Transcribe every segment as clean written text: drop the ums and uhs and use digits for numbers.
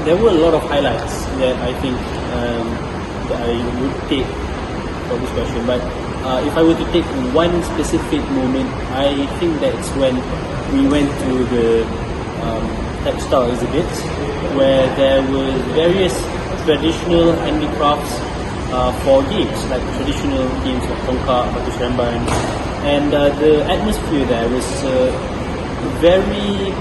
there were a lot of highlights that I think that I would take for this question. But if I were to take one specific moment, I think that's when we went to the textile exhibit, where there were various traditional handicrafts for games, like traditional games like tongkat, batu seremban, and the atmosphere there was very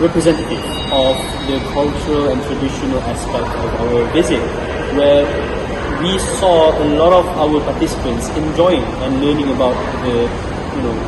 representative of the cultural and traditional aspect of our visit, where we saw a lot of our participants enjoying and learning about the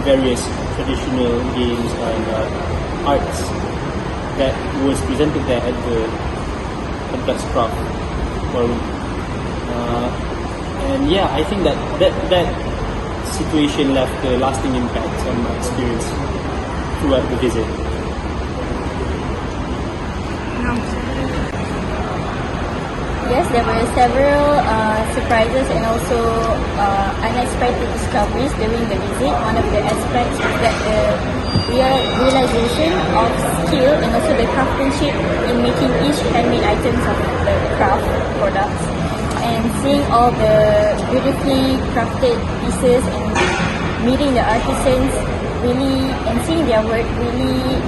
various traditional games and arts that was presented there at the Kompleks Craft Forum. And yeah, I think that situation left a lasting impact on my experience throughout the visit. Yes, there were several surprises and also unexpected discoveries during the visit. One of the aspects was that the realization of skill and also the craftsmanship in making each handmade items of the craft products, and seeing all the beautifully crafted pieces and meeting the artisans really, and seeing their work really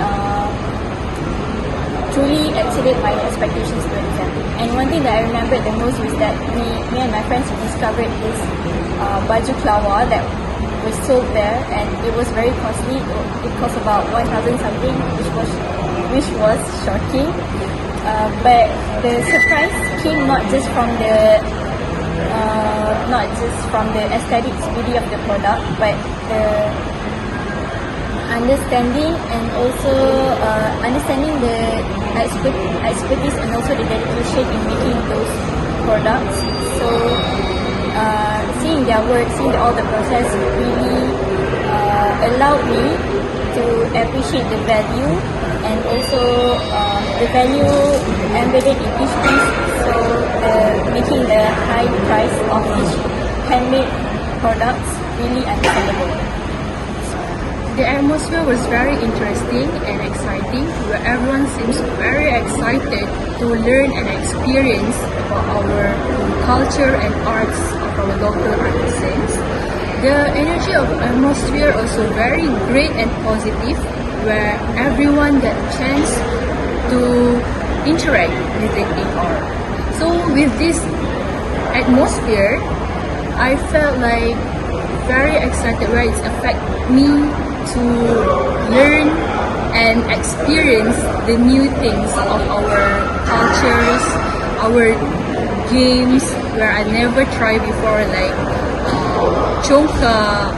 truly exceeded my expectations towards them. And one thing that I remembered the most was that me and my friends discovered this baju kelawar that was sold there, and it was very costly. It cost about 1,000 something, which was shocking. But the surprise came not just from the aesthetics beauty of the product, but the understanding and also understanding the expertise and also the dedication in making those products. So seeing their work, seeing all the process really allowed me to appreciate the value and also the value embedded in each piece. So making the high price of each handmade products really understandable. The atmosphere was very interesting and exciting, where everyone seems very excited to learn and experience about our culture and arts of our local artisans. The energy of atmosphere also very great and positive, where everyone got a chance to interact with the art. So with this atmosphere, I felt like very excited, where it's affect me to learn and experience the new things of our cultures, our games where I never tried before, like chongka,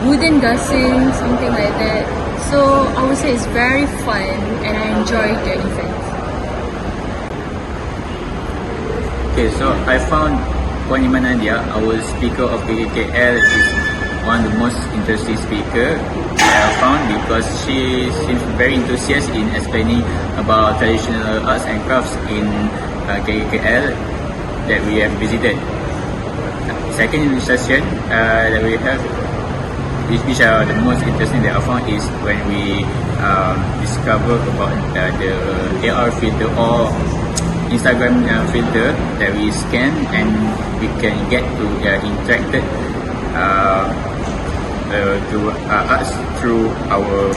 wooden dancing, something like that. So I would say it's very fun and I enjoyed the event. Okay, so I found Puan Nadia, our speaker of KKL, is one of the most interesting speaker I found, because she seems very enthusiastic in explaining about traditional arts and crafts in KKL that we have visited. Second session that we have, which are the most interesting that I found, is when we discover about the AR filter or Instagram filter that we scan and we can get to interacted to us through our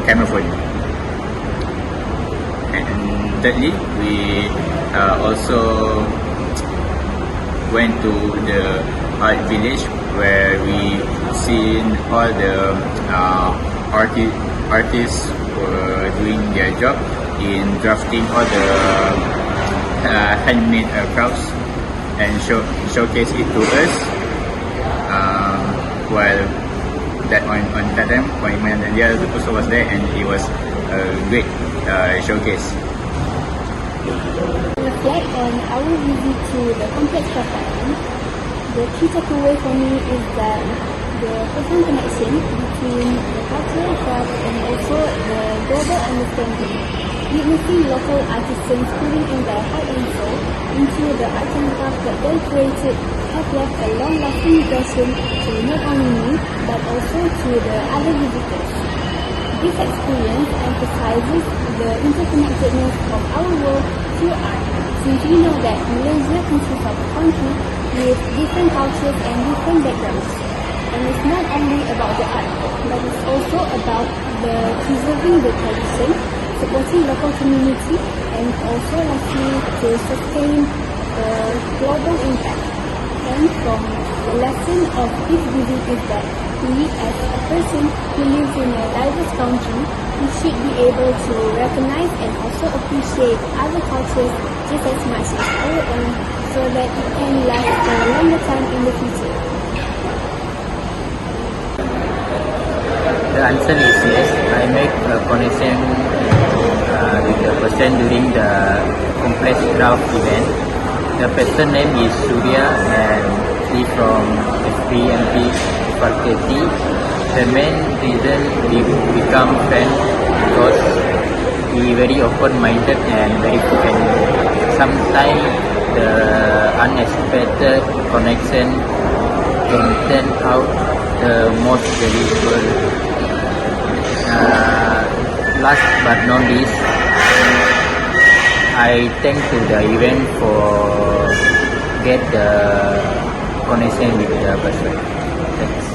camera phone. And thirdly, we also went to the art village, where we seen all the artists were doing their job in drafting all the handmade crafts and showcase it to us. While that on that time, when the other person was there, and it was a great showcase. Reflect on our visit to the Kompleks Kraftangan, the key takeaway for me is that the profound connection between the cultural craft and also the global understanding. Witnessing local artisans putting in their heart and soul into the art and craft that they created have left a long-lasting impression to not only me but also to the other visitors. This experience emphasizes the interconnectedness of our world through art, since we know that Malaysia consists of a country with different cultures and different backgrounds. And it's not only about the art, but it's also about the preserving the tradition, supporting local community, and also lastly to sustain the global impact. And from the lesson of this visit is that we as a person who lives in a diverse country, we should be able to recognize and also appreciate other cultures just as much as our own, so that it can last for a longer time in the future. The answer is yes. I make a connection with the person during the Kompleks craft event. The person name is Surya and he from FBMP faculty. The main reason we become friends because he very open-minded and very friendly. Sometimes the unexpected connection can turn out the most valuable. Last but not least, I thank to the event for get the connection with the person. Thanks.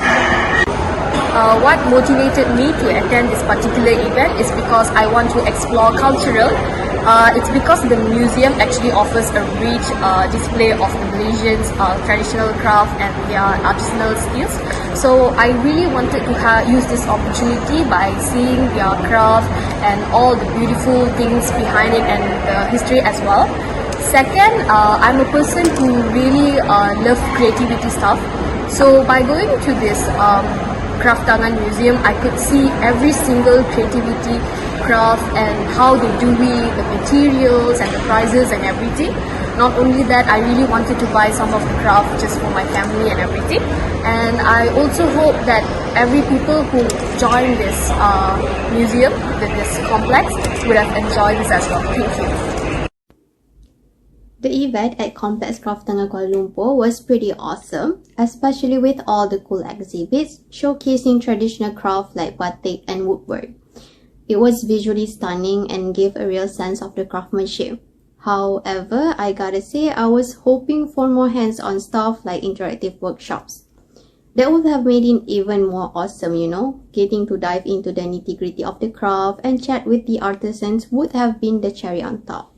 What motivated me to attend this particular event is because I want to explore cultural. It's because the museum actually offers a rich display of Malaysians' traditional craft and their artisanal skills. So I really wanted to use this opportunity by seeing their craft and all the beautiful things behind it and the history as well. Second, I'm a person who really loves creativity stuff. So by going to this Kraftangan museum, I could see every single creativity craft and how they do it, the materials and the prices and everything. Not only that, I really wanted to buy some of the craft just for my family and everything. And I also hope that every people who join this museum, this complex, would have enjoyed this as well. Thank you. The event at Kompleks Kraftangan Kuala Lumpur was pretty awesome, especially with all the cool exhibits showcasing traditional craft like batik and woodwork. It was visually stunning and gave a real sense of the craftsmanship. However, I gotta say I was hoping for more hands-on stuff like interactive workshops. That would have made it even more awesome, you know. Getting to dive into the nitty-gritty of the craft and chat with the artisans would have been the cherry on top.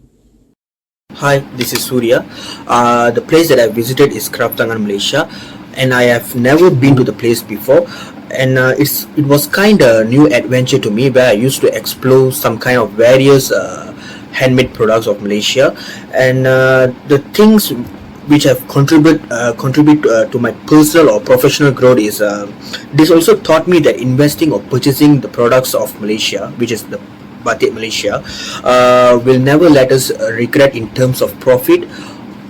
Hi, this is Surya. The place that I visited is Kraftangan, Malaysia, and I have never been to the place before. And it was kind of new adventure to me, where I used to explore some kind of various handmade products of Malaysia, and the things which have contribute to my personal or professional growth is this also taught me that investing or purchasing the products of Malaysia, which is the batik Malaysia, will never let us regret in terms of profit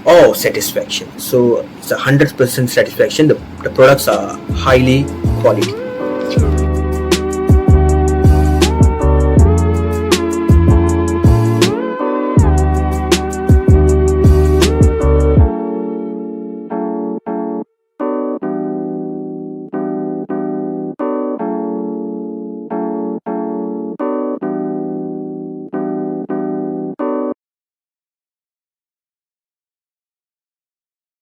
or satisfaction. So it's 100% satisfaction. The products are highly quality.